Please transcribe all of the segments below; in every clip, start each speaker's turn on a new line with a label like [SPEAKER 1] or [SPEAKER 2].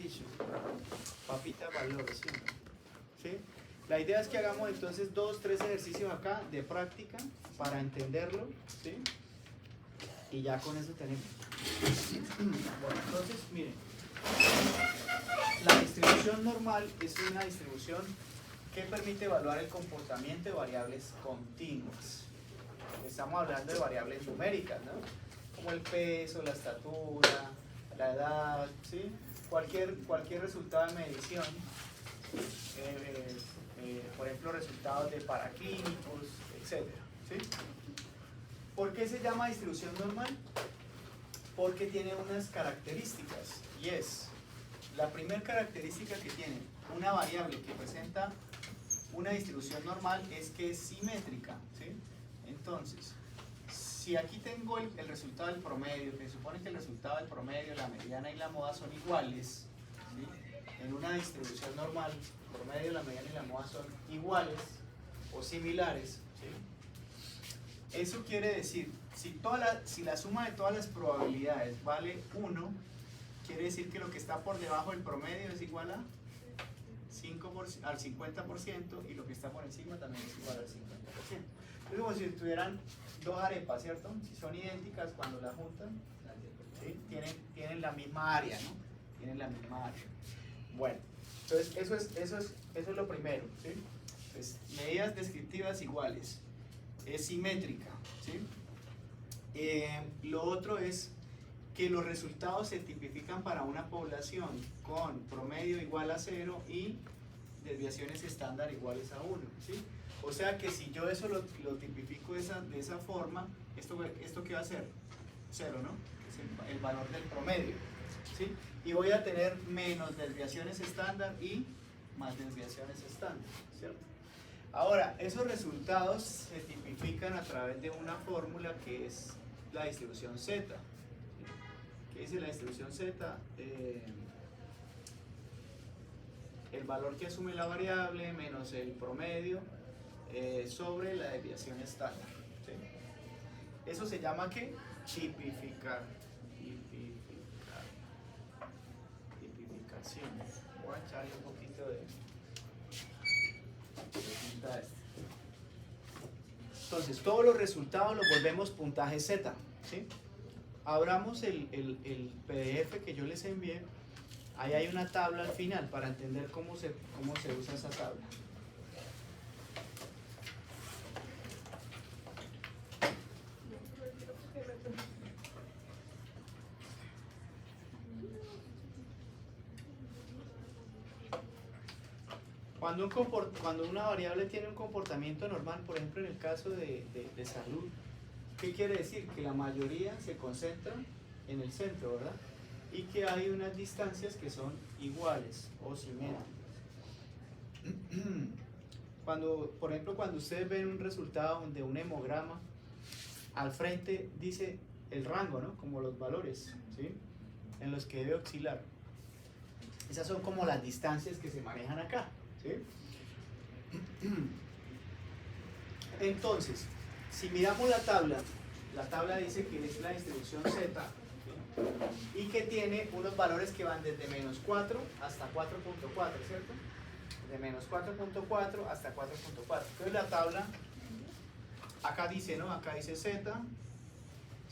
[SPEAKER 1] ejercicio. Papita valor, ¿sí? ¿Sí? La idea es que hagamos entonces 2, 3 ejercicios acá de práctica para entenderlo, ¿sí? Y ya con eso tenemos. Bueno, entonces, miren. La distribución normal es una distribución que permite evaluar el comportamiento de variables continuas. Estamos hablando de variables numéricas, ¿no? Como el peso, la estatura, la edad, ¿sí? Cualquier resultado de medición, por ejemplo, resultados de paraquímicos, etc. ¿Sí? ¿Por qué se llama distribución normal? Porque tiene unas características, y es, la primera característica que tiene una variable que presenta una distribución normal es que es simétrica, ¿sí? Entonces, si aquí tengo el resultado del promedio, que supone que el resultado del promedio, la mediana y la moda son iguales, ¿sí? En una distribución normal, el promedio, la mediana y la moda son iguales o similares, ¿sí? Eso quiere decir, si la suma de todas las probabilidades vale 1, quiere decir que lo que está por debajo del promedio es igual a 50% y lo que está por encima también es igual al 50%. Es como si tuvieran dos arepas, ¿cierto? Si son idénticas, cuando las juntan, ¿sí? Tienen la misma área, ¿no? Tienen la misma área. Bueno, entonces eso es lo primero, ¿sí? Entonces, medidas descriptivas iguales. Es simétrica, ¿sí? Lo otro es que los resultados se tipifican para una población con promedio igual a 0 y desviaciones estándar iguales a 1, ¿sí? O sea que si yo eso lo tipifico de esa forma, ¿esto qué va a ser? 0, ¿no? Es el valor del promedio, ¿sí? Y voy a tener menos desviaciones estándar y más desviaciones estándar, ¿cierto? Ahora, esos resultados se tipifican a través de una fórmula que es la distribución Z. ¿Qué dice la distribución Z? El valor que asume la variable menos el promedio sobre la desviación estándar, ¿sí? Eso se llama ¿qué? Tipificar. Tipificación. Voy a echarle un poquito de tinta a esto. Entonces, todos los resultados los volvemos puntaje Z, ¿sí? Abramos el PDF que yo les envié. Ahí hay una tabla al final para entender cómo se usa esa tabla. Cuando una variable tiene un comportamiento normal, por ejemplo en el caso de salud, ¿qué quiere decir? Que la mayoría se concentra en el centro, ¿verdad? Y que hay unas distancias que son iguales o simétricas. Por ejemplo, cuando ustedes ven un resultado de un hemograma, al frente dice el rango, ¿no? Como los valores, ¿sí? En los que debe oscilar. Esas son como las distancias que se manejan acá, ¿sí? Entonces, si miramos la tabla dice que es la distribución Z, ¿sí? Y que tiene unos valores que van desde menos 4 hasta 4.4, ¿cierto? De menos 4.4 hasta 4.4. Entonces la tabla, acá dice, ¿no? Acá dice Z,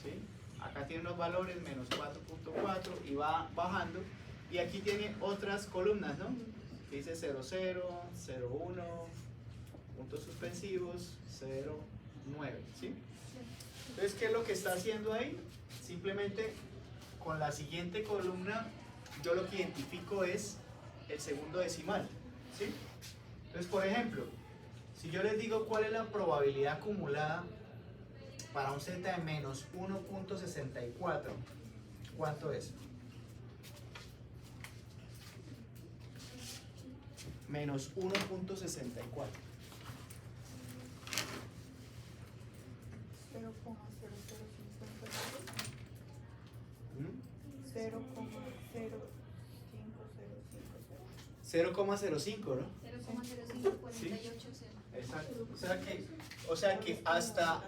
[SPEAKER 1] ¿sí? Acá tiene unos valores, menos 4.4 y va bajando. Y aquí tiene otras columnas, ¿no? Que dice 0, 0, 0, 1, puntos suspensivos, 0, 9, ¿sí? Entonces, ¿qué es lo que está haciendo ahí? Simplemente con la siguiente columna, yo lo que identifico es el segundo decimal, ¿sí? Entonces, por ejemplo, si yo les digo cuál es la probabilidad acumulada para un Z de menos 1.64, ¿cuánto es? Menos 1.64. 0,05, ¿no?
[SPEAKER 2] 0,0548.
[SPEAKER 1] Exacto. O sea que hasta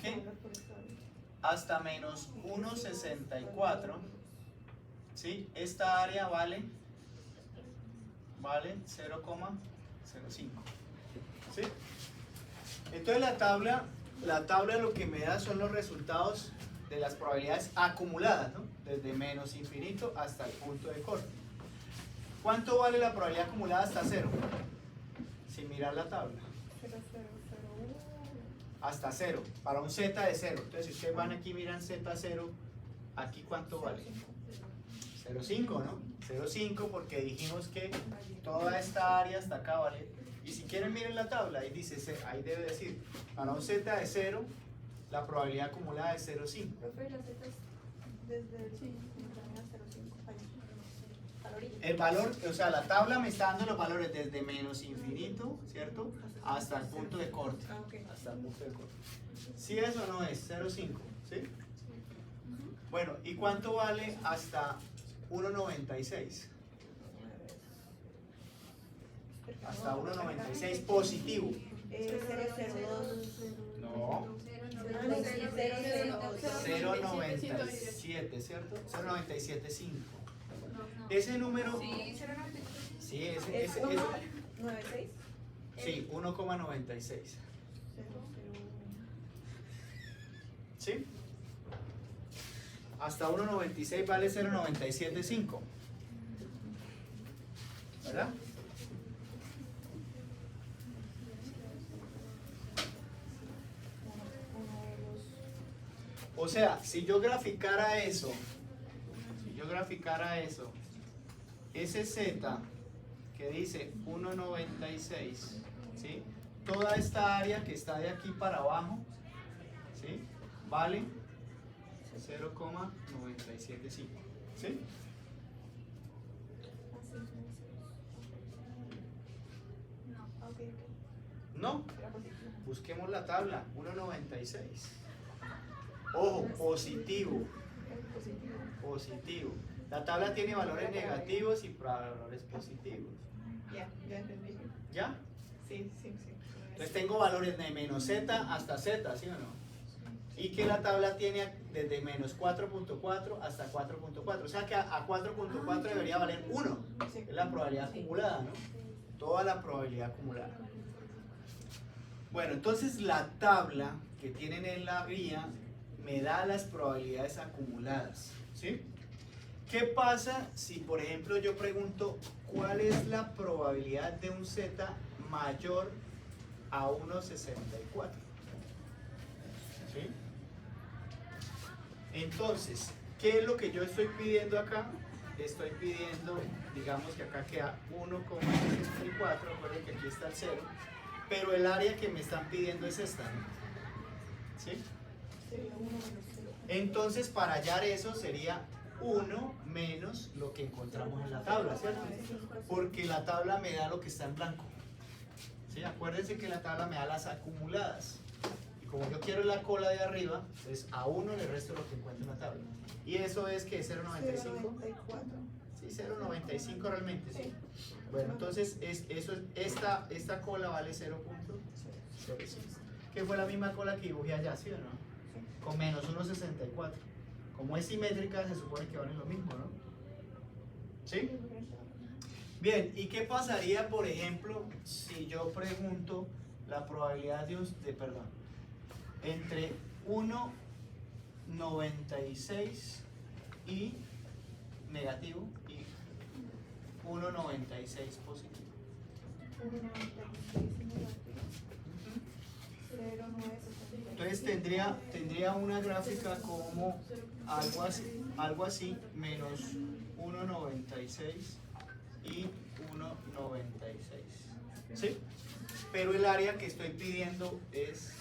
[SPEAKER 1] ¿qué? Hasta menos 1,64, ¿sí? Esta área vale 0,05. ¿Sí? Entonces la tabla lo que me da son los resultados de las probabilidades acumuladas, ¿no? Desde menos infinito hasta el punto de corte. ¿Cuánto vale la probabilidad acumulada hasta 0? Sin mirar la tabla.
[SPEAKER 2] 0, 0, 0, 1.
[SPEAKER 1] Hasta 0, para un z de 0. Entonces si ustedes van aquí y miran z0, aquí ¿cuánto vale? 0,5, ¿no? 0,5 porque dijimos que toda esta área hasta acá vale. Y si quieren miren la tabla, ahí dice, ahí debe decir, para un z de 0, la probabilidad acumulada es 0,5.
[SPEAKER 2] Profe, las zetas desde el 0,5 a la orilla.
[SPEAKER 1] El valor, o sea, la tabla me está dando los valores desde menos infinito, ¿cierto? Hasta el punto de corte.
[SPEAKER 2] Ah, ok.
[SPEAKER 1] Hasta el punto de corte. Si eso no es 0,5, ¿sí? Bueno, ¿y cuánto vale hasta 1,96? Hasta 1,96 positivo.
[SPEAKER 2] 0,02.
[SPEAKER 1] No, 0,97, ¿cierto? 0,97,5. Ese número,
[SPEAKER 2] Sí, 0,97.
[SPEAKER 1] sí,
[SPEAKER 2] ¿Es
[SPEAKER 1] ese,
[SPEAKER 2] 1,96?
[SPEAKER 1] sí, 1,96. ¿Sí? Hasta 1,96 vale 0,975. ¿Verdad? O sea, si yo graficara eso, ese z que dice 1,96, ¿sí? Toda esta área que está de aquí para abajo, ¿sí? Vale 0,975, ¿sí? No, busquemos la tabla, 1,96. Ojo, positivo. Positivo. La tabla tiene valores negativos y valores positivos.
[SPEAKER 2] Ya entendí.
[SPEAKER 1] ¿Ya?
[SPEAKER 2] Sí.
[SPEAKER 1] Entonces tengo valores de menos z hasta z, ¿sí o no? Y que la tabla tiene desde menos 4.4 hasta 4.4. O sea que a 4.4 debería valer 1. Es la probabilidad acumulada, ¿no? Toda la probabilidad acumulada. Bueno, entonces la tabla que tienen en la guía me da las probabilidades acumuladas, ¿sí? ¿Qué pasa si, por ejemplo, yo pregunto cuál es la probabilidad de un z mayor a 1,64? ¿Sí? Entonces, ¿qué es lo que yo estoy pidiendo acá? Estoy pidiendo, digamos que acá queda 1,64, recuerden que aquí está el 0, pero el área que me están pidiendo es esta, ¿no? ¿Sí? Entonces, para hallar eso sería 1 menos lo que encontramos en la tabla, ¿cierto? Porque la tabla me da lo que está en blanco. ¿Sí? Acuérdense que la tabla me da las acumuladas. Y como yo quiero la cola de arriba, entonces a 1 le resto lo que encuentro en la tabla. ¿Y eso es que 0,95? Sí, 0,95 realmente, sí. Bueno, entonces esta cola vale 0.05. Que fue la misma cola que dibujé allá, ¿sí o no? Con menos 1,64. Como es simétrica, se supone que valen lo mismo, ¿no? ¿Sí? Bien, ¿y qué pasaría, por ejemplo, si yo pregunto la probabilidad entre 1,96 y negativo y 1,96 positivo?
[SPEAKER 2] 1,96 negativo. 0,9.
[SPEAKER 1] Entonces tendría una gráfica como algo así, menos 1,96 y 1,96. ¿Sí? Pero el área que estoy pidiendo es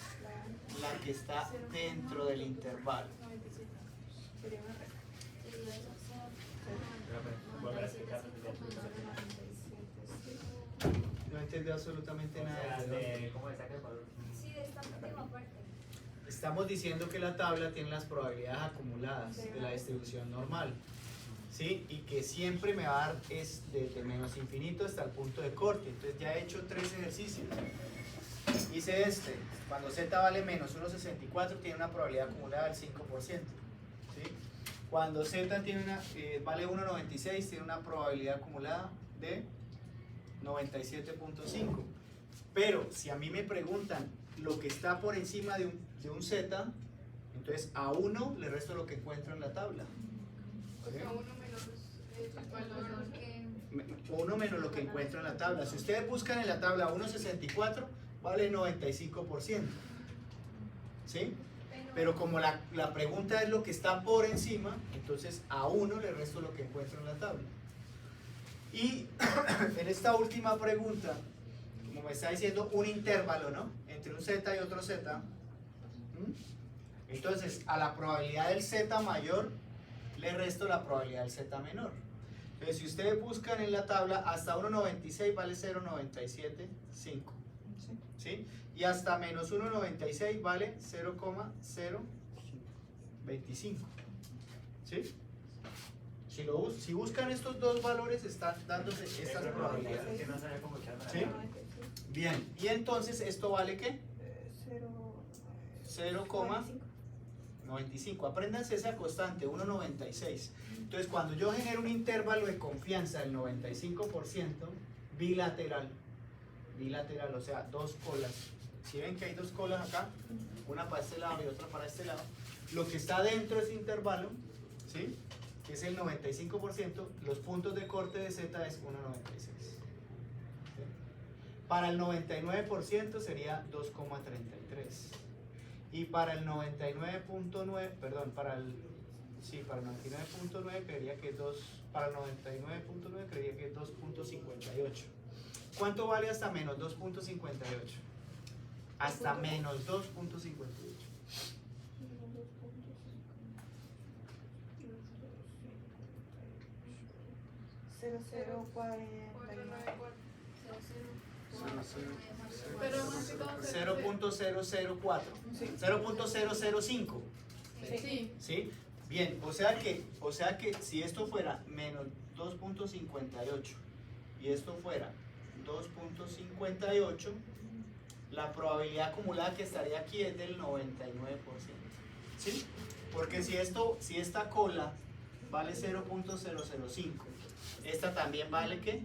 [SPEAKER 1] la que está dentro del intervalo.
[SPEAKER 2] Sería una recta.
[SPEAKER 1] No entendí absolutamente nada.
[SPEAKER 3] ¿Cómo le saca el valor?
[SPEAKER 2] Sí, de esta última parte.
[SPEAKER 1] Estamos diciendo que la tabla tiene las probabilidades acumuladas de la distribución normal, ¿sí? Y que siempre me va a dar es desde menos infinito hasta el punto de corte. Entonces ya he hecho 3 ejercicios. Hice este, cuando z vale menos 1,64 tiene una probabilidad acumulada del 5%, ¿sí? Cuando Z tiene vale 1,96, tiene una probabilidad acumulada de 97.5. Pero si a mí me preguntan lo que está por encima de un Z, entonces a 1 le resto lo que encuentro en la tabla.
[SPEAKER 2] O sea, 1 menos el valor que...
[SPEAKER 1] 1 menos lo que encuentro en la tabla. Si ustedes buscan en la tabla 1,64, vale 95%. ¿Sí? Pero como la pregunta es lo que está por encima, entonces a 1 le resto lo que encuentro en la tabla. Y en esta última pregunta, como me está diciendo un intervalo, ¿no? Entre un Z y otro Z. Entonces, a la probabilidad del Z mayor le resto la probabilidad del Z menor. Entonces, si ustedes buscan en la tabla, hasta 1,96 vale 0,975. ¿Sí? Y hasta menos 1,96 vale 0,025. ¿Sí? Si buscan estos dos valores, están dándose estas probabilidades.
[SPEAKER 3] Que no sabía cómo echarla.
[SPEAKER 1] ¿Sí? Bien, y entonces esto vale ¿qué? 0,95. Apréndanse esa constante, 1,96. Entonces, cuando yo genero un intervalo de confianza del 95%, bilateral, o sea, dos colas. Si ven que hay dos colas acá, una para este lado y otra para este lado, lo que está dentro de ese intervalo, ¿sí?, que es el 95%, los puntos de corte de Z es 1,96. ¿Sí? Para el 99% sería 2,33. Y para el 99.9, perdón, para el 99.9 creería que es 2, para el 99.9 creería que es 2.58. ¿Cuánto vale hasta menos 2.58? Hasta menos 2.58. 0.004, 0.005.
[SPEAKER 2] Sí.
[SPEAKER 1] ¿Sí? Bien, o sea que si esto fuera menos 2.58 y esto fuera 2.58, la probabilidad acumulada que estaría aquí es del 99%. ¿Sí? Porque si esta cola vale 0.005, esta también vale ¿qué?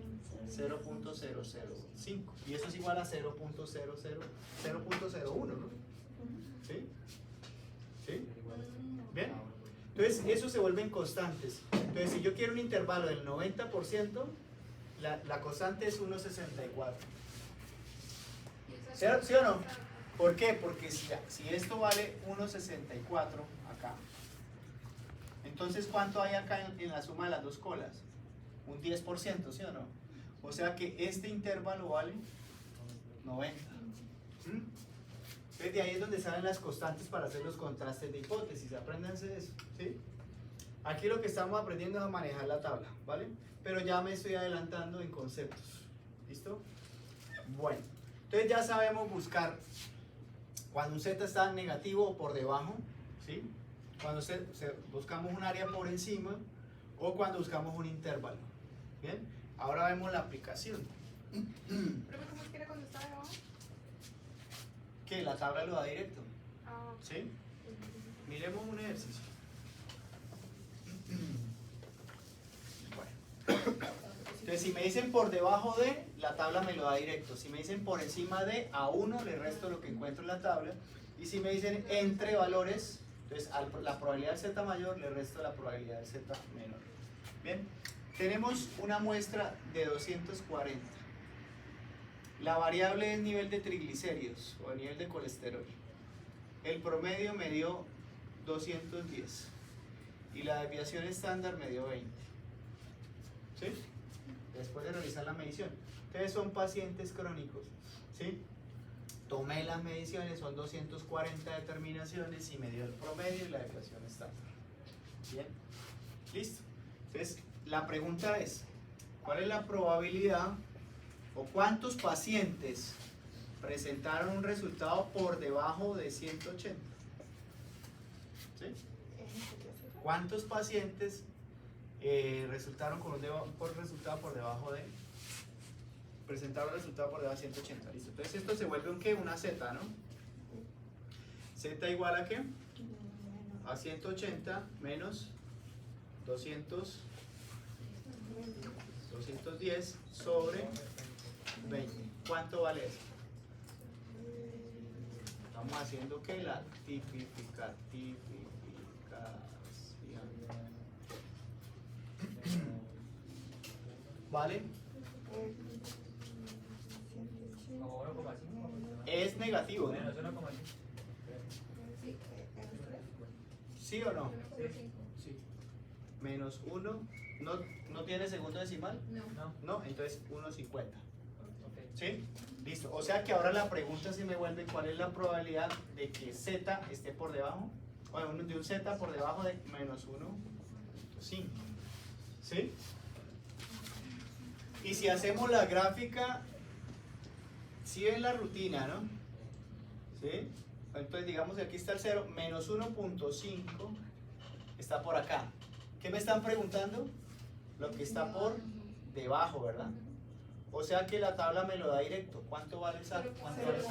[SPEAKER 1] 0.005. Y eso es igual a 0.01, ¿no? ¿Sí? ¿Sí? ¿Bien? Entonces, eso se vuelven constantes. Entonces, si yo quiero un intervalo del 90%, la constante es 1,64. ¿Sí o no? ¿Por qué? Porque si esto vale 1,64 acá, entonces ¿cuánto hay acá en la suma de las dos colas? Un 10%, ¿sí o no? O sea que este intervalo vale 90. Entonces de ahí es donde salen las constantes para hacer los contrastes de hipótesis. Apréndanse eso, ¿sí? Aquí lo que estamos aprendiendo es a manejar la tabla, ¿vale? Pero ya me estoy adelantando en conceptos. ¿Listo? Bueno, entonces ya sabemos buscar cuando un Z está negativo o por debajo, ¿sí? Cuando buscamos un área por encima o cuando buscamos un intervalo. ¿Bien? Ahora vemos la aplicación.
[SPEAKER 2] ¿Pero cómo es que era cuando estaba debajo?
[SPEAKER 1] Que la tabla lo da directo.
[SPEAKER 2] Ah,
[SPEAKER 1] ¿Sí? Miremos un ejercicio. Bueno. Entonces, si me dicen por debajo de, la tabla me lo da directo. Si me dicen por encima de, a 1 le resto lo que encuentro en la tabla. Y si me dicen entre valores, entonces la probabilidad del Z mayor le resto la probabilidad del Z menor. Bien. Tenemos una muestra de 240. La variable es nivel de triglicéridos o nivel de colesterol. El promedio me dio 210 y la desviación estándar me dio 20. ¿Sí? Después de realizar la medición. Ustedes son pacientes crónicos. ¿Sí? Tomé las mediciones, son 240 determinaciones y me dio el promedio y la desviación estándar. Bien. Listo. Entonces, la pregunta es, ¿cuál es la probabilidad o cuántos pacientes presentaron un resultado por debajo de 180? ¿Sí? ¿Cuántos pacientes resultaron con resultado por debajo de, presentaron resultado por debajo de 180? Listo. Entonces esto se vuelve un ¿qué? Una Z, ¿no? Z igual a ¿qué? A 180 menos 210 sobre 20. ¿Cuánto vale eso? Estamos haciendo que la tipificación. ¿Vale?
[SPEAKER 3] Como 1,5.
[SPEAKER 1] Es negativo, ¿no?
[SPEAKER 3] Menos 1,5.
[SPEAKER 1] ¿Sí o no?
[SPEAKER 2] Sí.
[SPEAKER 1] Sí. Menos 1. ¿No tiene segundo decimal?
[SPEAKER 2] No.
[SPEAKER 3] No.
[SPEAKER 1] No, entonces 1,50.
[SPEAKER 3] Ok.
[SPEAKER 1] ¿Sí? Listo. O sea que ahora la pregunta se me vuelve: ¿cuál es la probabilidad de que z esté por debajo? Bueno, de un z por debajo de menos 1,5. ¿Sí? Y si hacemos la gráfica, si ven la rutina, ¿no? ¿Sí? Entonces digamos que aquí está el 0, menos 1,5 está por acá. ¿Qué me están preguntando? Lo que está por debajo, ¿verdad? O sea que la tabla me lo da directo. ¿Cuánto vale esa? ¿Cuánto vale esa?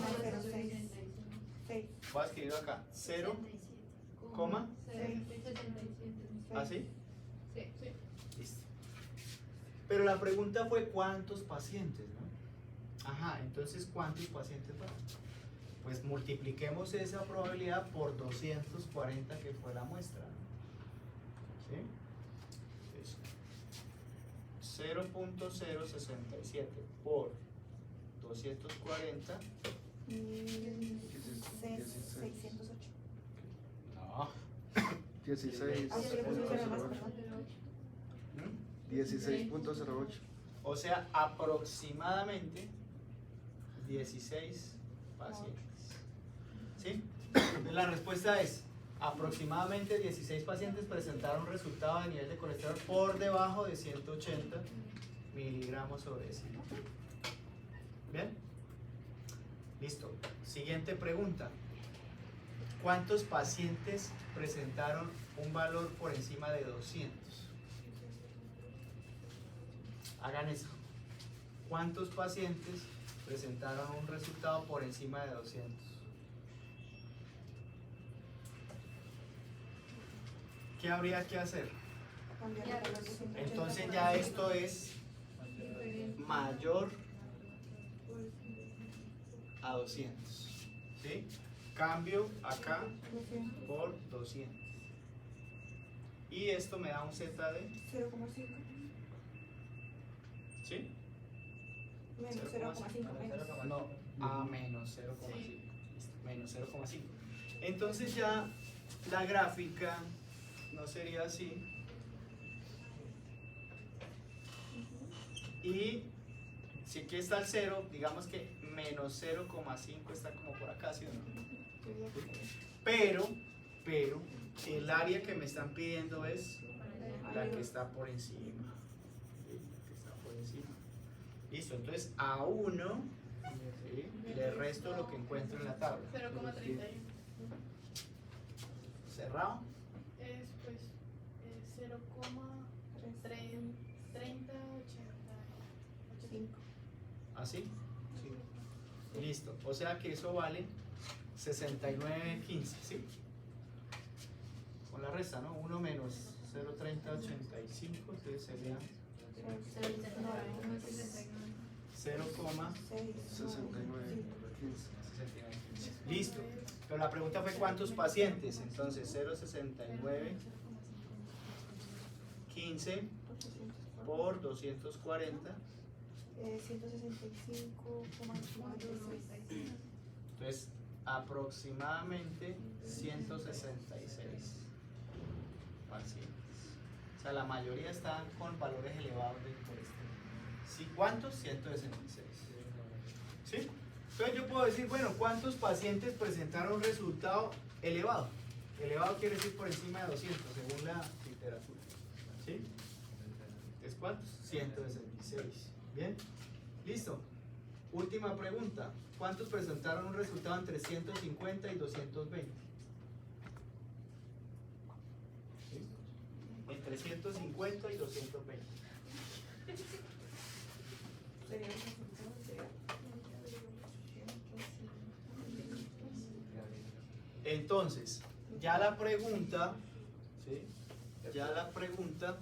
[SPEAKER 2] 0,06.
[SPEAKER 1] Voy a escribirlo acá. 0, ¿coma? ¿Así?
[SPEAKER 2] Sí, sí.
[SPEAKER 1] Listo. Pero la pregunta fue ¿cuántos pacientes, no? Ajá, entonces ¿cuántos pacientes fueron? Pues multipliquemos esa probabilidad por 240 que fue la muestra, ¿no? ¿Sí? Entonces, 0.067 por 240.
[SPEAKER 2] 608.
[SPEAKER 1] No.
[SPEAKER 4] 16.
[SPEAKER 2] Ah, sí, le puse un cero más, perdón.
[SPEAKER 1] ¿Mm?
[SPEAKER 4] 16.08.
[SPEAKER 1] O sea, aproximadamente 16 pacientes. ¿Sí? Entonces, la respuesta es: aproximadamente 16 pacientes presentaron resultado de nivel de colesterol por debajo de 180 miligramos sobre decilitro. ¿Bien? Listo. Siguiente pregunta. ¿Cuántos pacientes presentaron un valor por encima de 200? Hagan eso. ¿Cuántos pacientes presentaron un resultado por encima de 200? ¿Qué habría que hacer?
[SPEAKER 2] Cambiarlo por los 280.
[SPEAKER 1] Entonces ya esto es mayor a 200. ¿Sí? Cambio acá por 200. Y esto me da un Z de...
[SPEAKER 2] 0,5
[SPEAKER 1] ¿Sí?
[SPEAKER 2] menos 0,5 menos.
[SPEAKER 1] No, a menos 0,5. Listo, menos 0,5. Entonces ya la gráfica no sería así. Y si aquí está el 0, digamos que menos 0,5 está como por acá, ¿sí o no? Pero el área que me están pidiendo es la que está por encima. ¿Sí? La que está por encima. Listo, entonces a 1, ¿sí?, le resto lo que encuentro en la tabla.
[SPEAKER 2] 0,31.
[SPEAKER 1] Cerrado.
[SPEAKER 2] Es pues 0,3085.
[SPEAKER 1] ¿Así? Listo. O sea que eso vale 69.15, ¿sí? Con la resta, ¿no? 1 menos 0,3085, entonces sería 0,6915. Listo. Pero la pregunta fue ¿cuántos pacientes? Entonces 0,6915 por 240.
[SPEAKER 2] 165,96.
[SPEAKER 1] Entonces, aproximadamente 166 pacientes. O sea, la mayoría están con valores elevados de colesterol. ¿Sí? ¿Cuántos? 166. ¿Sí? Entonces yo puedo decir, bueno, ¿cuántos pacientes presentaron resultado elevado? Elevado quiere decir por encima de 200, según la literatura. ¿Sí? Entonces, ¿cuántos? 166. ¿Bien? ¿Listo? Última pregunta. ¿Cuántos presentaron un resultado entre 150 y 220? ¿Sí? Entre 150 y 220.
[SPEAKER 2] Sería el resultado, sería
[SPEAKER 1] Entonces, ya la pregunta, ¿sí?, ya la pregunta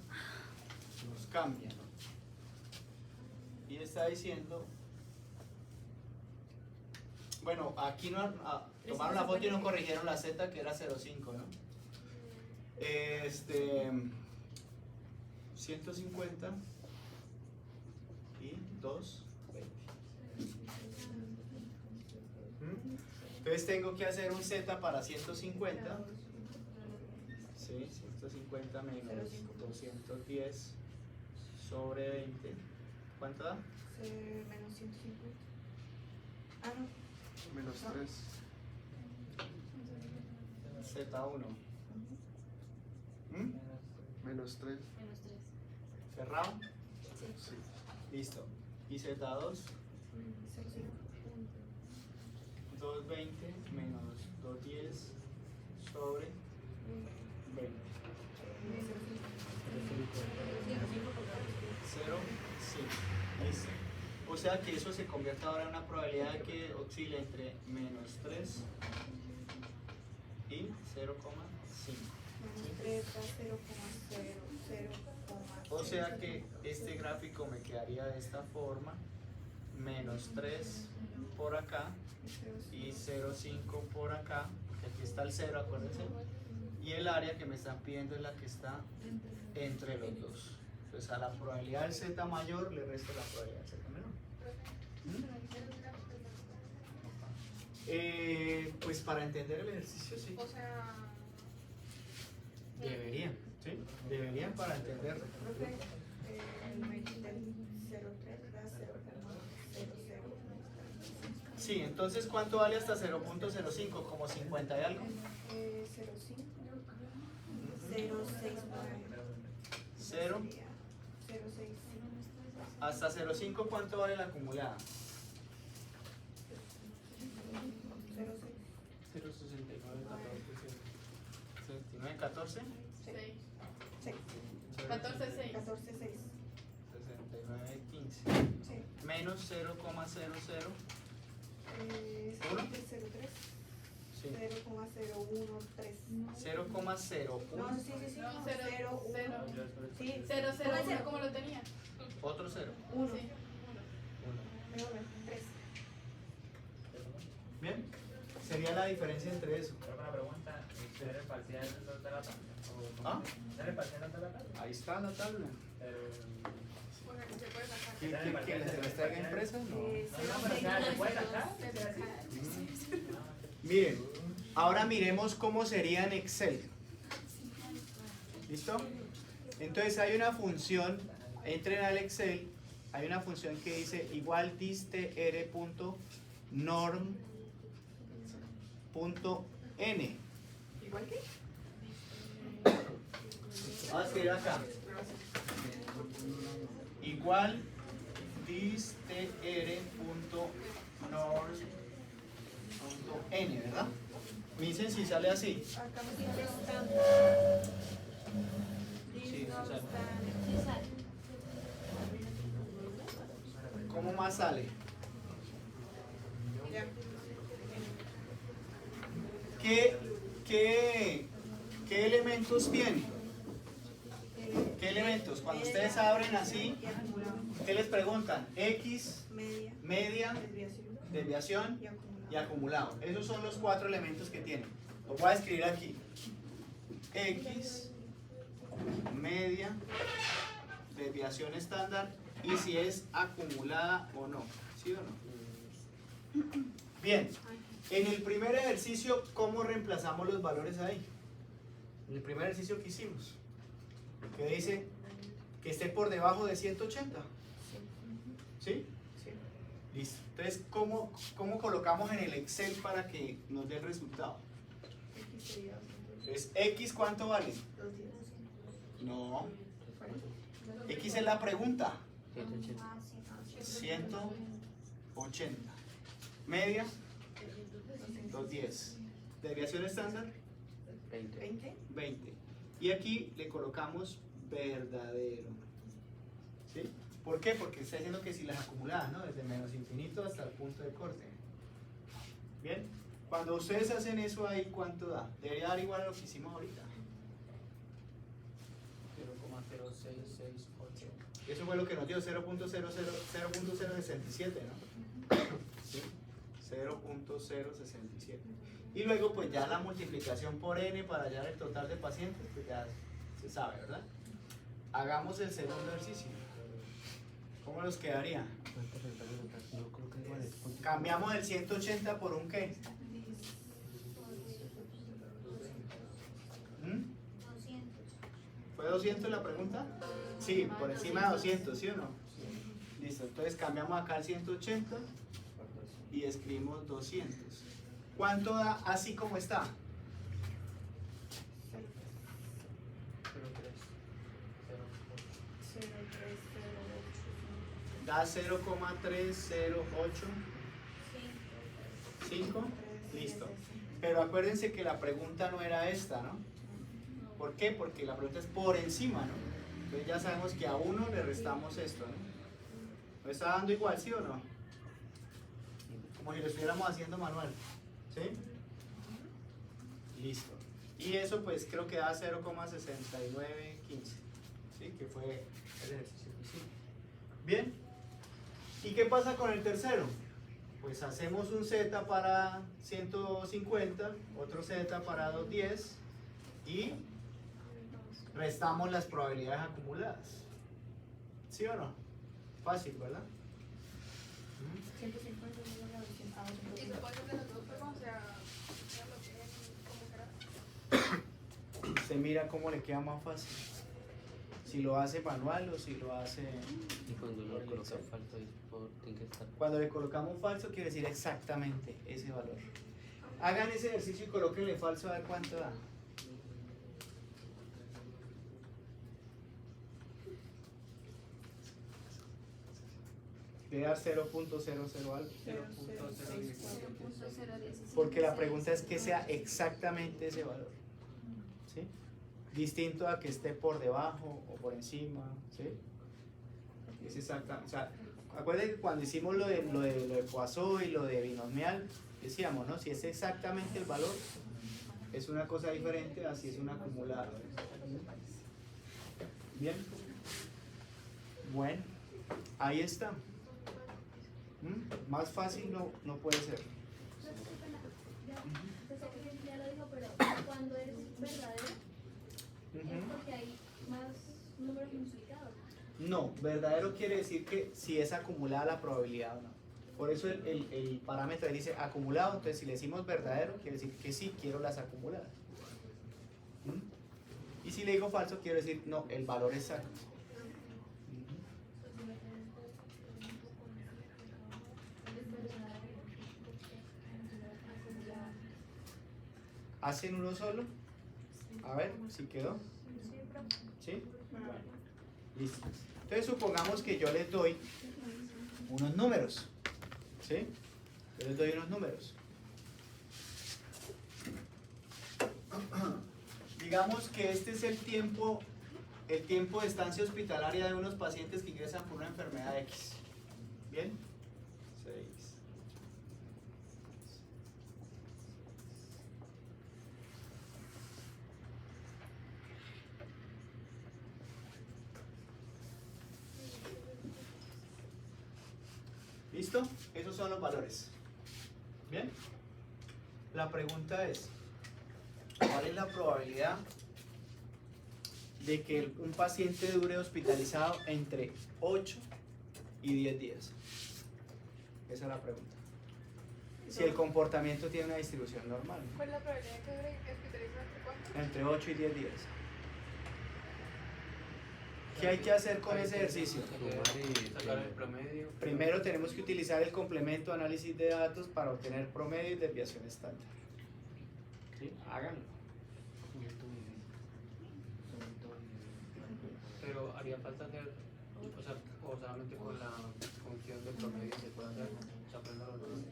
[SPEAKER 1] nos cambia, ¿no? Y está diciendo, bueno, aquí no tomaron la foto y no corrigieron la Z, que era 0,5, ¿no? 150 y 220. Entonces tengo que hacer un Z para 150. Sí, 150 menos 210 sobre 20. ¿Cuánto da?
[SPEAKER 2] Menos 150. Ah, no.
[SPEAKER 4] Menos 3.
[SPEAKER 1] Z1. ¿Mm?
[SPEAKER 4] Menos 3.
[SPEAKER 1] ¿Cerrado?
[SPEAKER 4] Sí.
[SPEAKER 1] Listo. ¿Y Z2? 220 menos 210 sobre 20. 0, 5. Listo. O sea que eso se convierte ahora en una probabilidad de que oscile entre menos 3 y 0,5.
[SPEAKER 2] Menos 3 da 0,0.
[SPEAKER 1] O sea que este gráfico me quedaría de esta forma, menos 3 por acá y 0,5 por acá, porque aquí está el 0, acuérdense, y el área que me están pidiendo es la que está entre los dos. Entonces a la probabilidad del Z mayor le resto la probabilidad del Z menor. Pues para entender el ejercicio sí.
[SPEAKER 2] O sea,
[SPEAKER 1] Deberían, ¿sí? Deberían para entenderlo.
[SPEAKER 2] profe, el del 0,3 da 0,00.
[SPEAKER 1] Sí, entonces ¿cuánto vale hasta 0.05? Como 50 y algo.
[SPEAKER 2] 0,5. 0,6.
[SPEAKER 1] 0.
[SPEAKER 2] 0,6.
[SPEAKER 1] Hasta 0.5 ¿cuánto vale la acumulada?
[SPEAKER 2] 0,6.
[SPEAKER 1] 0.69, 14.
[SPEAKER 2] 6.
[SPEAKER 3] 14, 6.
[SPEAKER 2] 14,6.
[SPEAKER 1] 69, 15.
[SPEAKER 2] Sí.
[SPEAKER 1] Menos 0,00. ¿Uno?
[SPEAKER 2] 0,03.
[SPEAKER 1] Sí.
[SPEAKER 2] 0,013.
[SPEAKER 1] 0,01.
[SPEAKER 2] No, sí.
[SPEAKER 3] No,
[SPEAKER 2] 0,
[SPEAKER 3] 0,
[SPEAKER 2] 1. Sí.
[SPEAKER 3] 0, 0,
[SPEAKER 2] Póngase
[SPEAKER 3] 1, como lo tenía.
[SPEAKER 1] Otro 0.
[SPEAKER 2] 1.
[SPEAKER 3] Sí.
[SPEAKER 2] 3.
[SPEAKER 1] Bien. Sería la diferencia entre eso.
[SPEAKER 5] Pero una pregunta, ¿ser el parcial no te la tabla?
[SPEAKER 1] ¿Ah?
[SPEAKER 5] ¿Ser el parcial no te la tabla?
[SPEAKER 1] Ahí está la tabla.
[SPEAKER 2] O sea, que se puede sacar.
[SPEAKER 1] ¿Que les traiga impresa? No.
[SPEAKER 5] No, pero o sea, ¿se puede sacar?
[SPEAKER 1] Miren, ahora miremos cómo sería en Excel. ¿Listo? Entonces hay una función, entren al Excel, hay una función que dice igual distr.norm.n.
[SPEAKER 2] ¿Igual que?
[SPEAKER 1] Vamos a escribir acá. Igual distr.norm.n, ¿verdad? Me dicen si sale así.
[SPEAKER 2] Acá me dice stand.
[SPEAKER 1] Sí,
[SPEAKER 2] No
[SPEAKER 1] sale.
[SPEAKER 2] stand.
[SPEAKER 1] ¿Cómo más sale?
[SPEAKER 2] Mira.
[SPEAKER 1] ¿Qué elementos tiene? ¿Qué elementos? Cuando ustedes abren así, ¿qué les preguntan? X,
[SPEAKER 2] Media.
[SPEAKER 1] media,
[SPEAKER 2] Desviación.
[SPEAKER 1] desviación
[SPEAKER 2] Y acumulado.
[SPEAKER 1] y acumulado. Esos son los 4 elementos que tienen. Lo voy a escribir aquí. X, media, desviación estándar y si es acumulada o no. ¿Sí o no? Bien. En el primer ejercicio, ¿cómo reemplazamos los valores ahí? En el primer ejercicio que hicimos. Que dice que esté por debajo de 180. ¿Sí?
[SPEAKER 2] Sí.
[SPEAKER 1] Listo. Entonces, ¿cómo colocamos en el Excel para que nos dé el resultado?
[SPEAKER 2] X sería
[SPEAKER 1] Entonces, ¿X cuánto vale?
[SPEAKER 2] 210.
[SPEAKER 1] No. X es la pregunta. 180. Media, 210. Desviación estándar,
[SPEAKER 2] 20.
[SPEAKER 1] 20. Y aquí le colocamos verdadero. ¿Sí? ¿Por qué? Porque está diciendo que si las acumuladas, ¿no? Desde menos infinito hasta el punto de corte. Bien. Cuando ustedes hacen eso ahí, ¿cuánto da? Debería dar igual a lo que hicimos ahorita.
[SPEAKER 3] 0,0668.
[SPEAKER 1] Eso fue lo que nos dio 0.067, ¿no? ¿Sí? 0.067. Y luego pues ya la multiplicación por n para hallar el total de pacientes, pues ya se sabe, ¿verdad? Hagamos el segundo ejercicio. ¿Cómo nos quedaría? Cambiamos el 180 por un qué. ¿Mm? ¿Fue 200 la pregunta? Sí, por encima de 200, ¿sí o no? Listo, entonces cambiamos acá el 180 y escribimos 200. ¿Cuánto da así como está?
[SPEAKER 3] 0308.
[SPEAKER 1] Da 0,308. Listo. Pero acuérdense que la pregunta no era esta, ¿no? ¿Por qué? Porque la pregunta es por encima, ¿no? Entonces ya sabemos que a 1 le restamos esto, ¿no? ¿Me está dando igual, sí o no? Como si lo estuviéramos haciendo manual. ¿Sí? Listo. Y eso pues creo que da 0,6915. ¿Sí? Que fue el ejercicio que hicimos. Bien. ¿Y qué pasa con el tercero? Pues hacemos un Z para 150, otro Z para 210 y restamos las probabilidades acumuladas. ¿Sí o no? Fácil, ¿verdad?
[SPEAKER 2] 150 ¿Y se puede hacer de las dos formas? O sea, como será.
[SPEAKER 1] Usted mira cómo le queda más fácil. Si lo hace manual o si lo hace...
[SPEAKER 3] Y cuando uno le coloca falso, tiene que estar.
[SPEAKER 1] Cuando le colocamos falso quiere decir exactamente ese valor. Hagan ese ejercicio y colóquenle falso a ver cuánto da. Debe dar 0.00 algo.
[SPEAKER 2] 0.016.
[SPEAKER 1] Porque la pregunta es que sea exactamente ese valor. ¿Sí? Distinto a que esté por debajo o por encima. ¿Sí? Es exactamente. O sea, acuérdense que cuando hicimos lo de Poisson y lo de binomial, decíamos, ¿no? Si es exactamente el valor, es una cosa diferente a si es un acumulado. Bien. Bueno, ahí está. Más fácil no puede ser.
[SPEAKER 6] Ya lo dijo, pero cuando es verdadero, es porque hay más números multiplicados.
[SPEAKER 1] No, verdadero quiere decir que si es acumulada la probabilidad o no. Por eso el parámetro ahí dice acumulado, entonces si le decimos verdadero, quiere decir que sí quiero las acumuladas. Y si le digo falso, quiero decir no, el valor exacto. ¿Hacen uno solo? A ver, si quedó. ¿Sí? Bueno, listo. Entonces supongamos que yo les doy unos números. ¿Sí? Yo les doy unos números. Digamos que este es el tiempo de estancia hospitalaria de unos pacientes que ingresan por una enfermedad X. ¿Bien? 6. ¿Listo? Esos son los valores. ¿Bien? La pregunta es, ¿cuál es la probabilidad de que un paciente dure hospitalizado entre 8 y 10 días? Esa es la pregunta. Si el comportamiento tiene una distribución normal, ¿no?
[SPEAKER 2] ¿Cuál es la probabilidad que dure hospitalizado entre cuánto?
[SPEAKER 1] Entre 8 y 10 días. ¿Qué hay que hacer con ese ejercicio?
[SPEAKER 3] Sacar el promedio.
[SPEAKER 1] Primero tenemos que utilizar el complemento de análisis de datos para obtener promedio y desviación estándar. ¿Sí? Háganlo.
[SPEAKER 3] Pero haría falta hacer, o sea, o solamente con la función de promedio se puede hacer, se aprenden los números.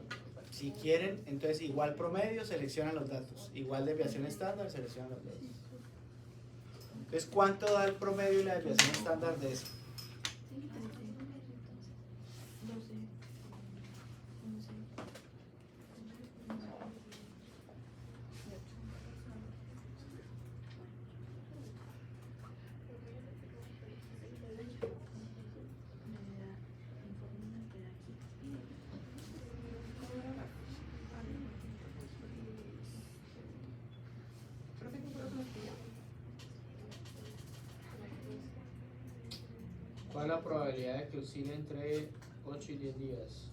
[SPEAKER 1] Si quieren, entonces igual promedio, seleccionan los datos. Igual desviación estándar, seleccionan los datos. Entonces, ¿cuánto da el promedio y la desviación estándar de eso?
[SPEAKER 2] 12.
[SPEAKER 3] ¿Cuál es la probabilidad de que oscile entre 8 y 10 días?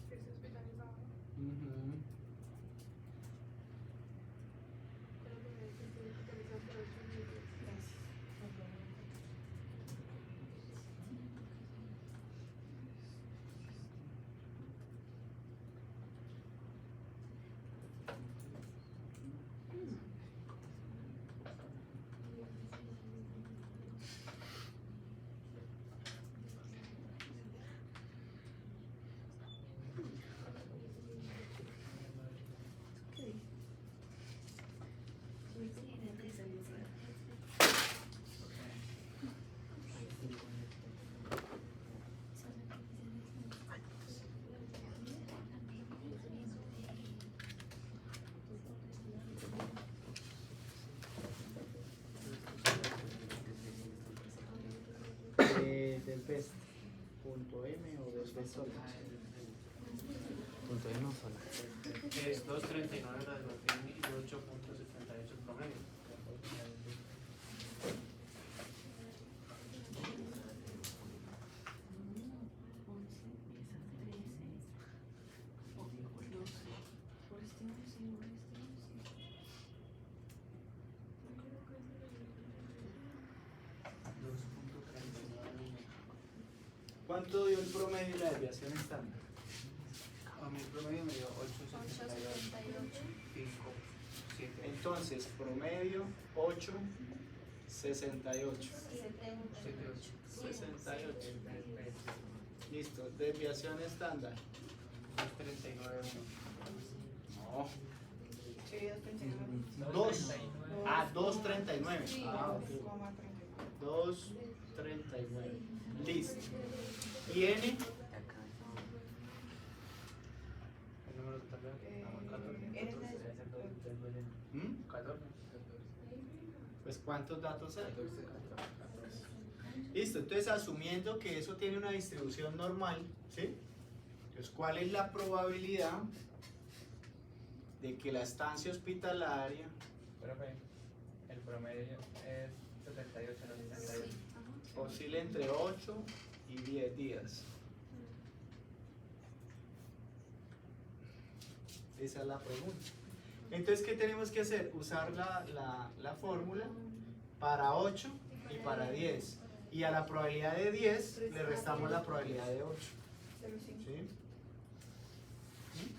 [SPEAKER 2] Que se hospitalizaba.
[SPEAKER 3] Ujú.
[SPEAKER 2] Creo que se hospitalizó por 8 meses.
[SPEAKER 1] Del best punto M o del best solo.
[SPEAKER 3] Punto de no sola. Es 2.39 la del Martín y 8.78 el promedio.
[SPEAKER 1] ¿Cuánto dio el promedio y la desviación estándar?
[SPEAKER 3] A mí el promedio me dio 8.78. 5, 7.
[SPEAKER 1] Entonces, promedio 8, 68. 68. Listo. Desviación estándar.
[SPEAKER 3] 2.39.
[SPEAKER 1] No.
[SPEAKER 2] Sí, 2.39.
[SPEAKER 1] 2. Ah, 2.39.
[SPEAKER 2] Sí,
[SPEAKER 1] Ah, ok.
[SPEAKER 2] 2,39.
[SPEAKER 1] 2.39. Listo. ¿Y N?
[SPEAKER 3] El número de tabla. 14.
[SPEAKER 1] ¿Mm?
[SPEAKER 3] 14.
[SPEAKER 1] Pues ¿cuántos datos hay? Listo, entonces asumiendo que eso tiene una distribución normal, ¿sí? Entonces, ¿cuál es la probabilidad de que la estancia hospitalaria
[SPEAKER 5] Profe, el promedio es 78, no 78.
[SPEAKER 1] oscile entre 8 y 10 días? Esa es la pregunta. Entonces, ¿qué tenemos que hacer? Usar la fórmula para 8 y para 10. Y a la probabilidad de 10 le restamos la probabilidad de 8.
[SPEAKER 2] 0,5.
[SPEAKER 1] ¿Sí?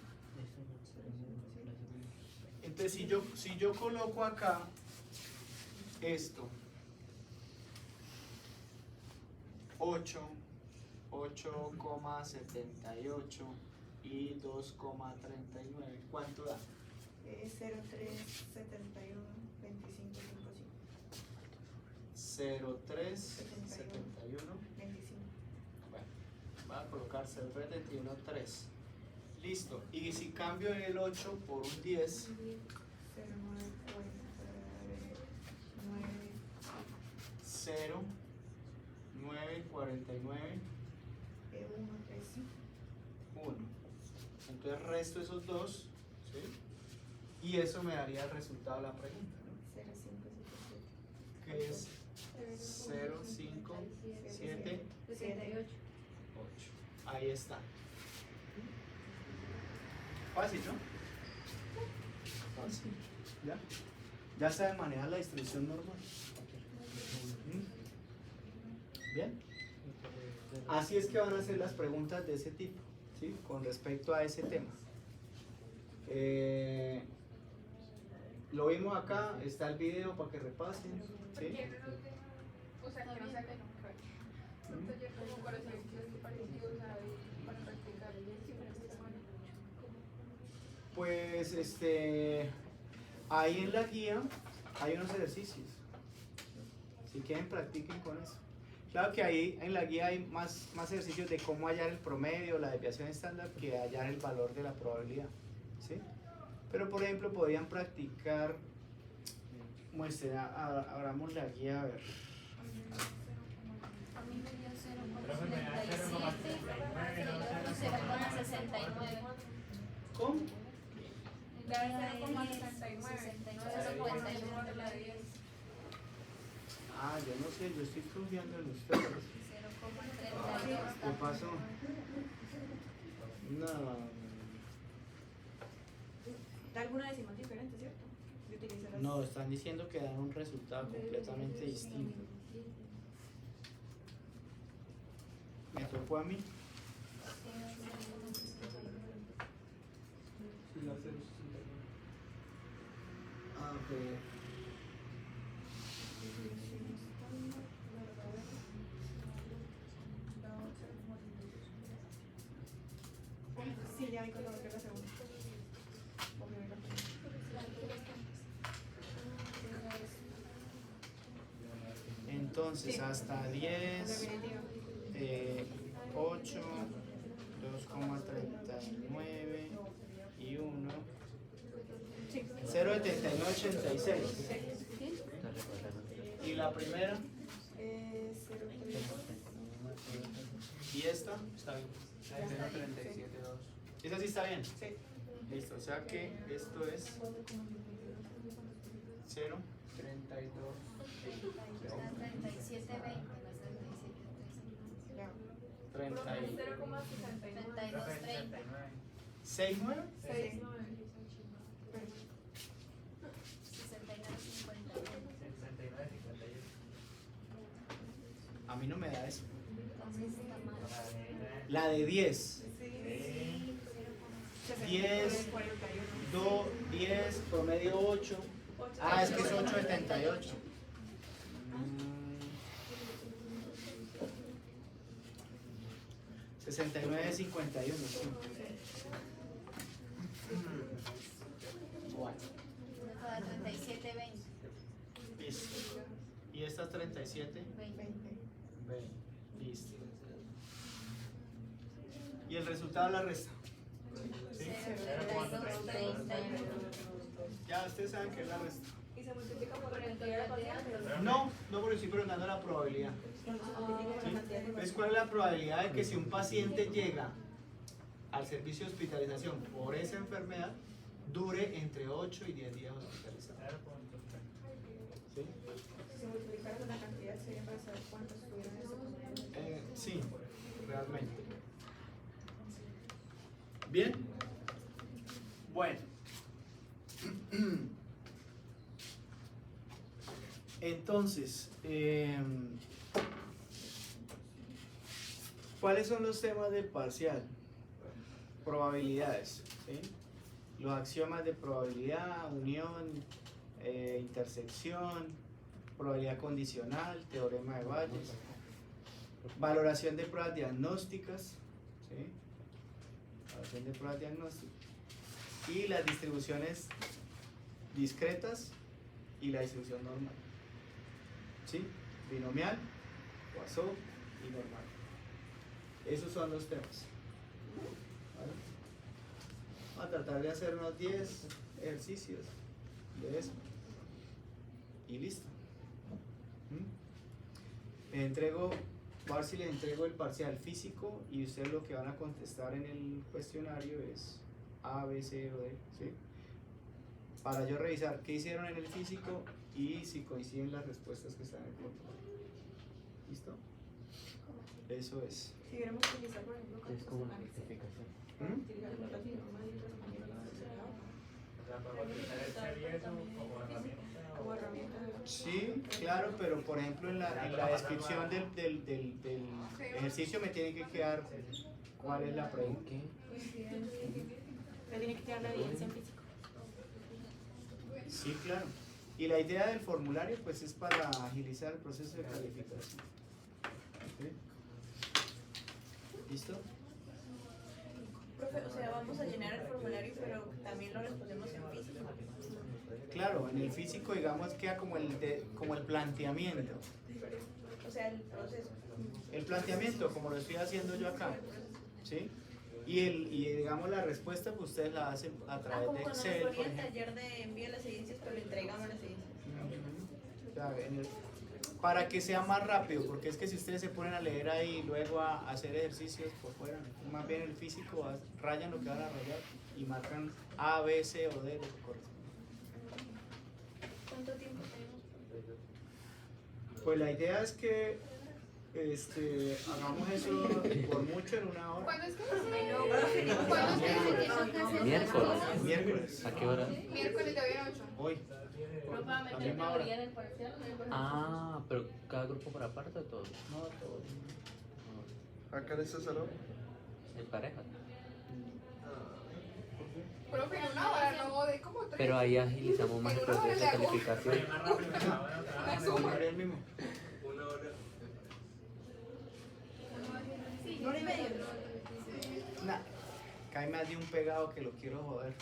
[SPEAKER 1] Entonces, si yo coloco acá esto, 8, 8,78 y 2,39, ¿cuánto da?
[SPEAKER 2] 0,371, 25,55.
[SPEAKER 1] 0,371.
[SPEAKER 2] 25.
[SPEAKER 1] Bueno, voy a colocar 0,313. Listo. Y si cambio el 8 por un 10, 0,949, 1. Entonces resto esos dos, ¿sí? Y eso me daría el resultado de la pregunta, ¿no?
[SPEAKER 2] 0,577.
[SPEAKER 1] Que es 0,578.
[SPEAKER 6] 68.
[SPEAKER 1] Ahí está. Fácil, ¿no? Fácil. ¿Ya? Ya saben manejar la distribución normal. ¿Mm? ¿Bien? Así es que van a hacer las preguntas de ese tipo, ¿sí? Con respecto a ese tema. Lo vimos acá, está el video para que repasen, ¿sí?
[SPEAKER 2] Porque no los dejan, o sea, que no saquen un taller como para hacer ejercicios parecidos para practicar.
[SPEAKER 1] Pues ahí en la guía hay unos ejercicios. Si quieren, practiquen con eso. Claro que ahí en la guía hay más ejercicios de cómo hallar el promedio, la desviación estándar, que hallar el valor de la probabilidad, ¿sí? Pero por ejemplo podrían practicar, abramos la guía a ver.
[SPEAKER 6] A mí me dio
[SPEAKER 5] Profe, me da
[SPEAKER 6] 0,69.
[SPEAKER 1] ¿Cómo?
[SPEAKER 2] La de 0,69.
[SPEAKER 6] 0,51 de la 10.
[SPEAKER 1] Ah, yo no sé, yo estoy confiando en ustedes.
[SPEAKER 6] 0,69.
[SPEAKER 1] ¿Qué pasó? No.
[SPEAKER 7] Da alguna decimal diferente, ¿cierto? De utilizar las-
[SPEAKER 1] No, están diciendo que dan un resultado completamente distinto. ¿Me tocó a mí? Ah, ok.
[SPEAKER 7] Sí, ya vi con la otra la segunda. O primera.
[SPEAKER 1] Entonces, hasta 10,
[SPEAKER 7] Definitiva.
[SPEAKER 1] 8, 2,39 y 1.
[SPEAKER 7] Sí.
[SPEAKER 1] 0,7986. ¿Y la primera?
[SPEAKER 7] 0,3.
[SPEAKER 1] ¿Y esta?
[SPEAKER 3] Está bien.
[SPEAKER 5] 0.37.2.
[SPEAKER 1] ¿Esa sí está bien?
[SPEAKER 7] Sí.
[SPEAKER 1] Listo, o sea que esto es 0.
[SPEAKER 5] 32.
[SPEAKER 6] 37, 20, no es 37,
[SPEAKER 7] Ya.
[SPEAKER 1] 30 y
[SPEAKER 2] 0,69.
[SPEAKER 6] 32, 30.
[SPEAKER 1] 69.
[SPEAKER 2] 69.
[SPEAKER 6] 69, 51.
[SPEAKER 5] 69.58.
[SPEAKER 1] A mí no me da eso.
[SPEAKER 6] Entonces está mal.
[SPEAKER 1] La de 10.
[SPEAKER 7] Sí.
[SPEAKER 1] 10,
[SPEAKER 7] 41.
[SPEAKER 1] 10, promedio 8. Ah, es que es 8,78. 69,51. Sí. Bueno,
[SPEAKER 6] Una cada 37, 20.
[SPEAKER 1] listo. ¿Y esta es 37?
[SPEAKER 6] 20.
[SPEAKER 7] 20.
[SPEAKER 1] 20. Listo. ¿Y el resultado de la resta? ¿Sí?
[SPEAKER 6] 32, 31.
[SPEAKER 1] Ya ustedes saben qué es la resta.
[SPEAKER 7] Y se multiplica por la cantidad de pacientes.
[SPEAKER 1] No, no porque estoy preguntando la probabilidad.
[SPEAKER 7] No, se multiplica por la cantidad de
[SPEAKER 1] ¿Ves cuál es la probabilidad de que si un paciente llega al servicio de hospitalización por esa enfermedad, dure entre 8 y 10 días hospitalizado? ¿Sí?
[SPEAKER 7] Si se multiplicara por la cantidad sería para saber cuántos tuvieron eso.
[SPEAKER 1] Sí, realmente. Bien. Bueno. Entonces, ¿cuáles son los temas del parcial? Probabilidades, ¿sí? Los axiomas de probabilidad, unión, intersección, probabilidad condicional, teorema de Bayes, valoración de pruebas diagnósticas, ¿sí? Valoración de pruebas diagnósticas, y las distribuciones discretas y la distribución normal, ¿sí? Binomial, Poisson y normal. Esos son los temas. ¿Vale? Vamos a tratar de hacer unos 10 ejercicios de eso y listo. Le entrego, voy a ver si le entrego el parcial físico y ustedes lo que van a contestar en el cuestionario es A, B, C o D, ¿sí? Para yo revisar qué hicieron en el físico y si coinciden las respuestas que están en el protocolo. ¿Listo? Eso es.
[SPEAKER 7] Si hubiéramos utilizado, por ejemplo,
[SPEAKER 3] Es como una justificación.
[SPEAKER 7] utilizar el rotación normal y transformación
[SPEAKER 5] O sea, podemos utilizar el ser y eso como herramienta.
[SPEAKER 7] como herramienta de
[SPEAKER 1] Sí, claro, pero por ejemplo en la descripción del ejercicio me tiene que quedar cuál es la pregunta.
[SPEAKER 7] pero tiene que quedar la evidencia en físico.
[SPEAKER 1] Sí, claro. Y la idea del formulario pues es para agilizar el proceso de calificación. ¿Ok? ¿Listo?
[SPEAKER 7] Profe, o sea, vamos a llenar el formulario, pero también lo respondemos en físico.
[SPEAKER 1] Claro, en el físico digamos queda como el planteamiento.
[SPEAKER 7] O sea, el proceso.
[SPEAKER 1] El planteamiento como lo estoy haciendo yo acá. ¿Sí? Y digamos la respuesta pues ustedes la hacen a través
[SPEAKER 7] Como
[SPEAKER 1] de
[SPEAKER 7] cuando nos
[SPEAKER 1] Excel. por
[SPEAKER 7] ponía el
[SPEAKER 1] ejemplo.
[SPEAKER 7] taller de envío las evidencias, pero le entregamos las evidencias.
[SPEAKER 1] Claro, para que sea más rápido, porque es que si ustedes se ponen a leer ahí y luego a hacer ejercicios por fuera, más bien el físico rayan lo que van a rayar y marcan A, B, C o D lo que corresponde.
[SPEAKER 6] ¿Cuánto tiempo tenemos?
[SPEAKER 1] Pues la idea es que Hagamos eso por mucho en una hora.
[SPEAKER 2] ¿Cuándo es que
[SPEAKER 6] ¿Cuándo se dice que toca hacer
[SPEAKER 3] Miércoles.
[SPEAKER 6] las cosas?
[SPEAKER 1] Miércoles.
[SPEAKER 3] ¿A qué hora?
[SPEAKER 2] Miércoles de hoy a 8.
[SPEAKER 1] Hoy.
[SPEAKER 6] Pero para meter
[SPEAKER 1] misma hora.
[SPEAKER 6] teoría en el parcial, ¿no?
[SPEAKER 3] Ah, pero cada grupo por aparte o todo.
[SPEAKER 1] No, todo.
[SPEAKER 4] Acá en este salón.
[SPEAKER 3] En pareja.
[SPEAKER 2] Profe, en una hora no, de como 3.
[SPEAKER 3] Pero ahí agilizamos más el proceso de calificación.
[SPEAKER 2] Una suma.
[SPEAKER 1] Haría el mismo.
[SPEAKER 7] ¿No hora y media?
[SPEAKER 1] Nah, cae más de un pegado que lo quiero joder.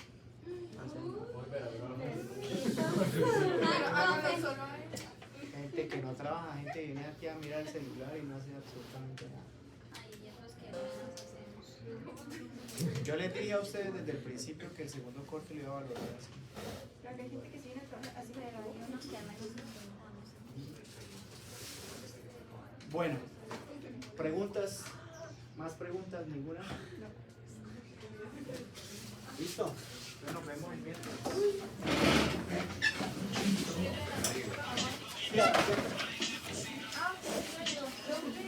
[SPEAKER 1] Gente que no trabaja, gente que viene aquí a mirar el celular y no hace absolutamente nada.
[SPEAKER 6] Ay, ya los que menos hacemos.
[SPEAKER 1] Yo les dije a ustedes desde el principio que el segundo corte lo iba a valorar así.
[SPEAKER 7] La que hay gente que sí viene a trabajar así de
[SPEAKER 6] Hay unos que a menos intentamos.
[SPEAKER 1] Bueno, preguntas, más preguntas, ninguna. ¿Listo? Ya nos vemos el miércoles. Mira,